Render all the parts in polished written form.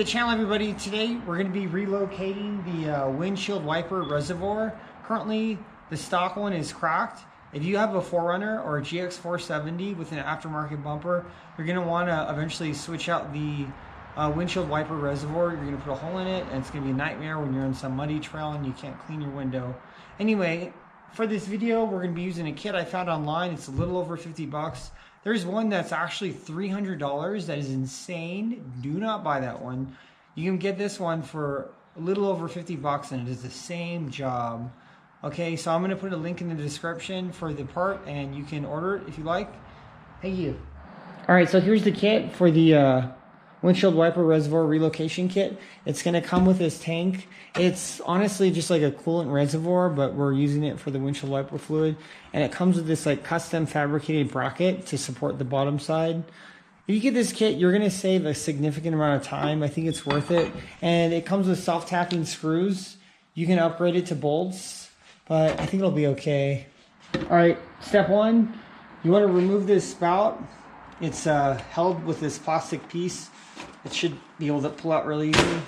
the channel, everybody. Today we're going to be relocating the windshield wiper reservoir. Currently the stock one is cracked. If you have a 4Runner or a GX470 with an aftermarket bumper, you're going to want to eventually switch out the windshield wiper reservoir. You're going to put a hole in it, and it's going to be a nightmare when you're on some muddy trail and you can't clean your window. Anyway, for this video we're going to be using a kit I found online. It's a little over 50 bucks. There's one that's actually $300. That is insane. Do not buy that one. You can get this one for a little over 50 bucks and it is the same job. Okay, so I'm going to put a link in the description for the part and you can order it if you like. Thank you. Alright, so here's the kit for the windshield wiper reservoir relocation kit. It's going to come with this tank. It's honestly just like a coolant reservoir, but we're using it for the windshield wiper fluid. And it comes with this like custom fabricated bracket to support the bottom side. If you get this kit, you're going to save a significant amount of time. I think it's worth it. And it comes with self-tapping screws. You can upgrade it to bolts, but I think it'll be okay. Alright, step one, you want to remove this spout. It's held with this plastic piece. It should be able to pull out really easy.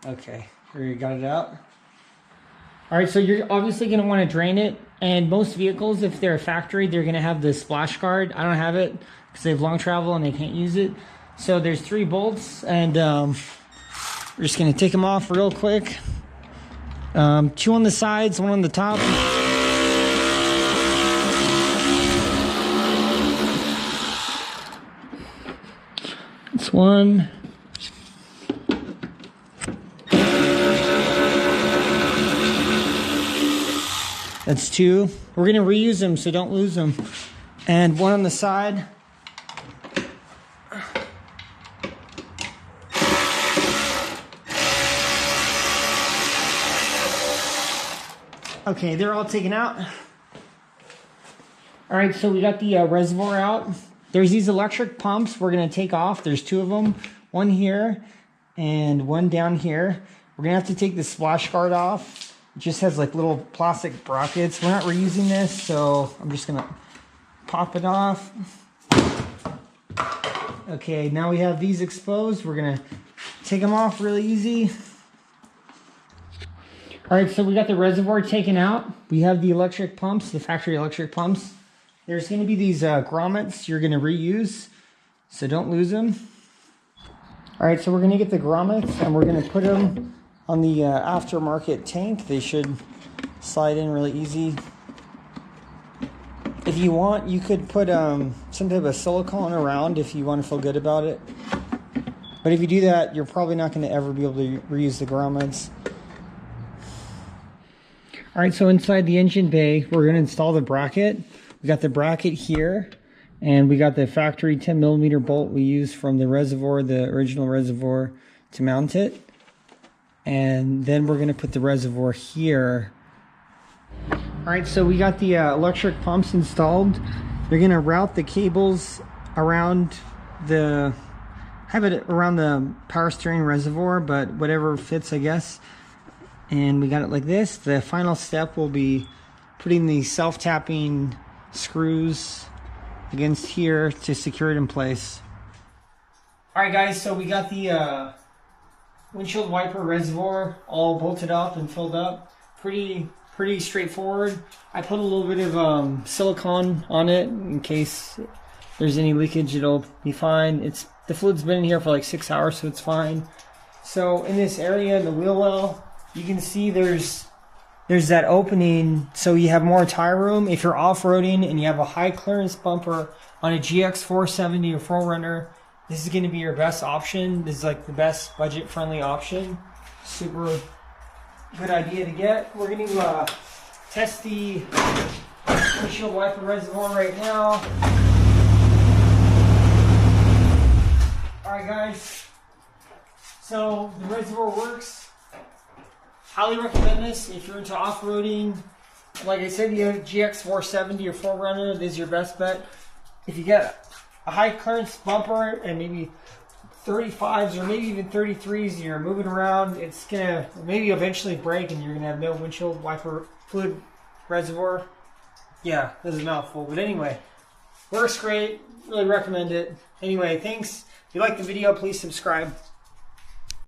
Okay, here you got it out. Alright, so you're obviously going to want to drain it. And most vehicles, if they're a factory, they're going to have this splash guard. I don't have it because they have long travel and they can't use it. So there's 3 bolts, and we're just going to take them off real quick. 2 on the sides, 1 on the top. That's 1. That's 2. We're going to reuse them, so don't lose them. And 1 on the side. Okay, they're all taken out. Alright, so we got the reservoir out. There's these electric pumps we're going to take off. There's 2 of them. 1 here and 1 down here. We're going to have to take the splash guard off. It just has like little plastic brackets. We're not reusing this, so I'm just going to pop it off. Okay, now we have these exposed. We're going to take them off really easy. Alright, so we got the reservoir taken out. We have the electric pumps, the factory electric pumps. There's going to be these grommets you're going to reuse, so don't lose them. Alright, so we're going to get the grommets and we're going to put them on the aftermarket tank. They should slide in really easy. If you want, you could put some type of silicone around if you want to feel good about it. But if you do that, you're probably not going to ever be able to reuse the grommets. Alright, so inside the engine bay, we're going to install the bracket. We got the bracket here, and we got the factory 10mm bolt we used from the reservoir, the original reservoir, to mount it. And then we're going to put the reservoir here. Alright, so we got the electric pumps installed. They're going to route the cables around the, have it around the power steering reservoir, but whatever fits, I guess. And we got it like this. The final step will be putting the self-tapping screws against here to secure it in place. Alright guys, so we got the windshield wiper reservoir all bolted up and filled up. Pretty straightforward. I put a little bit of silicone on it in case there's any leakage. It'll be fine. The fluid's been in here for like 6 hours, so it's fine. So in this area, in the wheel well, you can see there's that opening, so you have more tire room. If you're off-roading and you have a high clearance bumper on a GX470 or 4Runner, this is going to be your best option. This is like the best budget-friendly option. Super good idea to get. We're going to test the windshield wiper reservoir right now. Alright guys, so the reservoir works. Highly recommend this if you're into off-roading. Like I said, you have GX470 or 4Runner, this is your best bet. If you get a high clearance bumper and maybe 35s or maybe even 33s and you're moving around, it's gonna maybe eventually break and you're gonna have no windshield wiper fluid reservoir. Yeah, this is a mouthful, but anyway, works great. Really recommend it. Anyway, thanks. If you like the video, please subscribe.